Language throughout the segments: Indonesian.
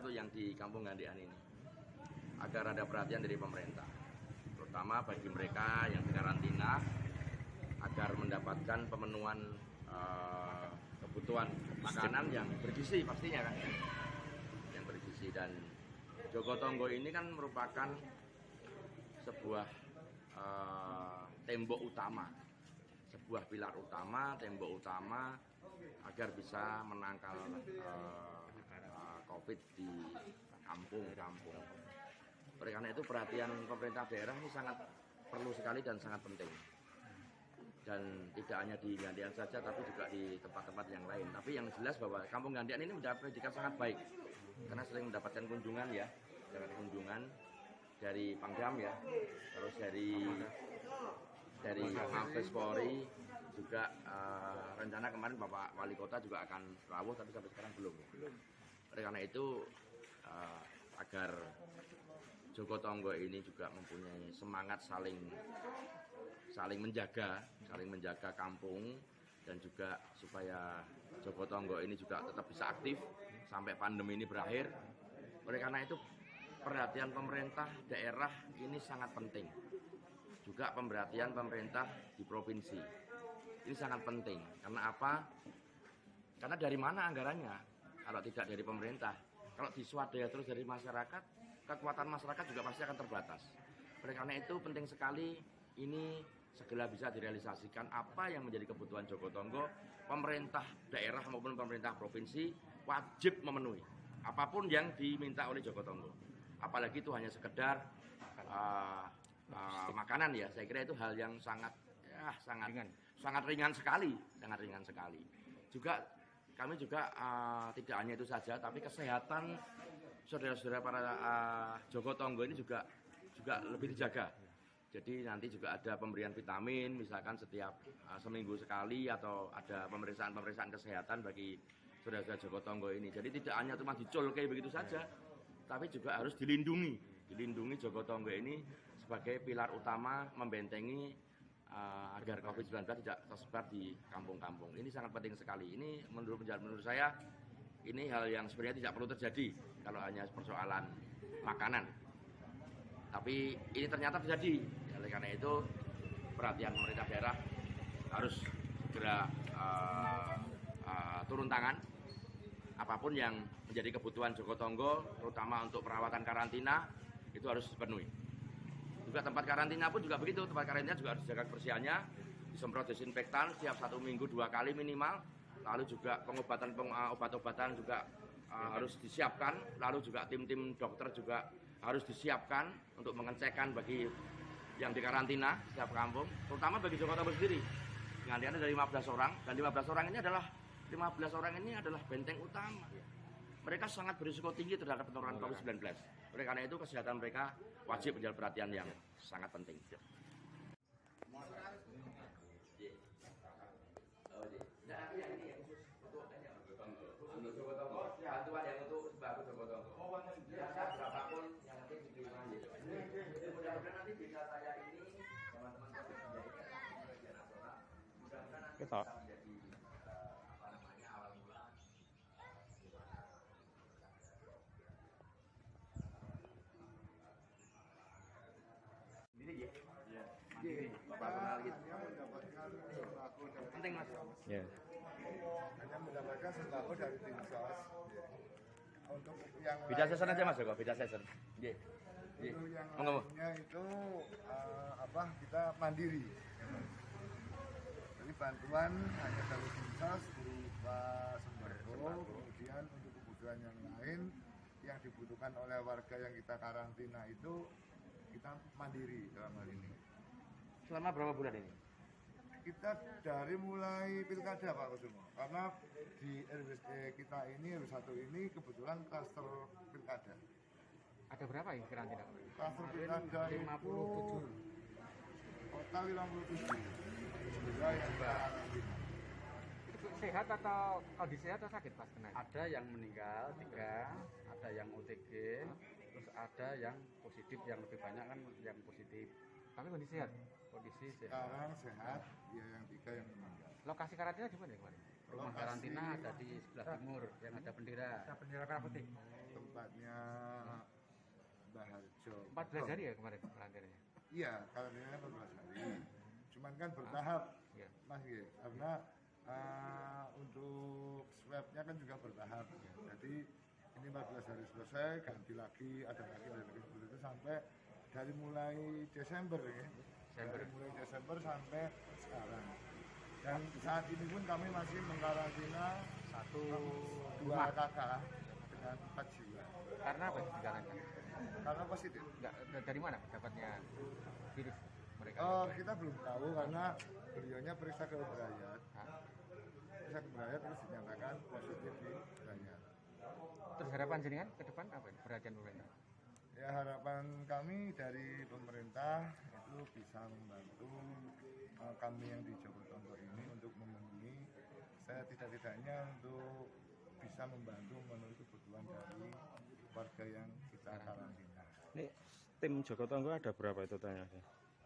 berharap tuh yang di Kampung Gandean ini agar ada perhatian dari pemerintah, terutama bagi mereka yang di karantina agar mendapatkan pemenuhan kebutuhan makanan yang bergizi pastinya kan, yang bergizi. Dan Jogotongo ini kan merupakan sebuah tembok utama, sebuah pilar utama, tembok utama agar bisa menangkal COVID di kampung-kampung. Oleh karena itu perhatian pemerintah daerah ini sangat perlu sekali dan sangat penting. Dan tidak hanya di Gandean saja, tapi juga di tempat-tempat yang lain. Tapi yang jelas bahwa Kampung Gandean ini mendapat predikat sangat baik, karena sering mendapatkan kunjungan ya, kunjungan dari Pangdam ya, terus dari Mabes Polri juga. Rencana kemarin Bapak Wali Kota juga akan rawuh, tapi sampai sekarang belum. Oleh karena itu agar Jogotongo ini juga mempunyai semangat saling menjaga kampung, dan juga supaya Jogotongo ini juga tetap bisa aktif sampai pandemi ini berakhir. Oleh karena itu perhatian pemerintah daerah ini sangat penting. Juga perhatian pemerintah di provinsi ini sangat penting. Karena apa? Karena dari mana anggarannya kalau tidak dari pemerintah? Kalau diswadaya terus dari masyarakat, kekuatan masyarakat juga pasti akan terbatas. Oleh karena itu penting sekali ini segera bisa direalisasikan apa yang menjadi kebutuhan Jogotongo. Pemerintah daerah maupun pemerintah provinsi wajib memenuhi apapun yang diminta oleh Jogotongo. Apalagi itu hanya sekedar makanan ya. Saya kira itu hal yang sangat ringan sekali. Juga kami juga tidak hanya itu saja, tapi kesehatan saudara-saudara para Jogotongo ini juga lebih dijaga. Jadi nanti juga ada pemberian vitamin, misalkan setiap seminggu sekali, atau ada pemeriksaan kesehatan bagi saudara-saudara Jogotongo ini. Jadi tidak hanya cuma dicul kayak begitu saja, tapi juga harus dilindungi Jogotongo ini sebagai pilar utama membentengi agar COVID-19 tidak tersebar di kampung-kampung. Ini sangat penting sekali. Ini menurut saya ini hal yang sebenarnya tidak perlu terjadi kalau hanya persoalan makanan. Tapi ini ternyata terjadi. Oleh karena itu perhatian pemerintah daerah harus segera turun tangan. Apapun yang menjadi kebutuhan Jogotongo, terutama untuk perawatan karantina, itu harus dipenuhi. Juga tempat karantina pun juga begitu. Tempat karantina juga harus dijaga kebersihannya, disemprot desinfektan setiap 1 minggu 2 kali minimal. Lalu juga obat-obatan juga harus disiapkan. Lalu juga tim-tim dokter juga harus disiapkan untuk mengecekkan bagi yang di karantina setiap kampung, terutama bagi Jogotongo sendiri. Gandean dari 15 orang, dan 15 orang ini adalah benteng utama. Mereka sangat berisiko tinggi terhadap penularan COVID-19. Oleh karena itu kesehatan mereka wajib menjadi perhatian yang sangat penting. Untuk Jogotongo, bantuan yang untuk sembako Jogotongo. Berapapun yang nanti diterima. Mudah-mudahan nanti bisa saya ini teman-teman menjadi kerja nasional. Mudah-mudahan nanti bisa menjadi awal mula. Penting mas. Ya. Hanya mendapatkan sembako dari Dinsos. Untuk yang beda season aja mas, kok beda season. Untuk yang lainnya itu kita mandiri. Jadi bantuan hanya dari Dinsos berupa sembako, kemudian untuk kebutuhan yang lain yang dibutuhkan oleh warga yang kita karantina itu kita mandiri dalam hal ini. Selama berapa bulan ini? Kita dari mulai pilkada Pak Kusumo, karena di RW kita ini RW1 ini kebetulan klaster pilkada. Ada berapa ya karantina? Klaster pilkada 57. Total 57. Sudah yang karantina. Itu sehat atau kondisi sehat atau sakit pas kena? Ada yang meninggal 3, ada yang OTG, terus ada yang positif, yang lebih banyak kan yang positif. Tapi kondisi sehat? Kondisi sehat. Sekarang sehat, ya yang 3 yang meninggal. Lokasi karantina di mana kemarin? rumah karantina ada di sebelah timur yang ada bendera. Ada bendera merah putih. Tempatnya Mbah Harjo. 14 hari ya kemarin karantinanya. Iya, karantinanya 14 hari. Cuman kan bertahap, Iya. Mas Ye, karena untuk swabnya kan juga bertahap. Jadi ini 14 hari selesai, ganti lagi, ada lagi seperti itu sampai dari mulai Desember ya. Dari mulai Desember sampai sekarang. Dan saat ini pun kami masih mengkarantina 2 kakak dengan 4 jiwa. Karena apa dikarantina? Karena positif. Enggak, dari mana dapatnya virus mereka? Kita belum tahu karena beliaunya periksa ke Brayat. Periksa ke Brayat terus dinyatakan positif di Brayat. Terus harapan jenengan ke depan apa ini? Perhatian pemerintah? Ya harapan kami dari pemerintah itu bisa membantu kami yang di Jogotongo ini untuk memenuhi setidak-tidaknya untuk bisa membantu memenuhi kebutuhan dari warga yang kita karantina. Ini tim Jogotongo ada berapa itu tanya?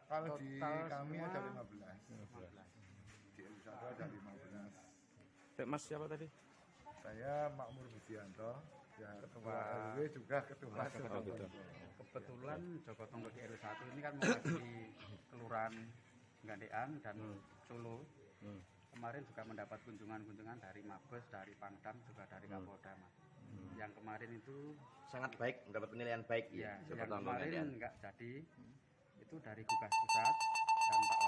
Kalau di Total kami semua ada 15. Di L1 ada 15. Mas siapa tadi? Saya Makmur Budianto, ya ketua RW juga ketua Jogotongo. Kebetulan Jogotongo di RW 1 ini kan mewakili kelurahan Gandean dan Solo. Kemarin juga mendapat kunjungan dari Mabes, dari Pangdam, juga dari Kapolda, Mas. Yang kemarin itu Sangat baik, mendapat penilaian baik ya, ya. yang Jogotongo kemarin Gandean. nggak jadi itu dari Gugas Pusat dan Pak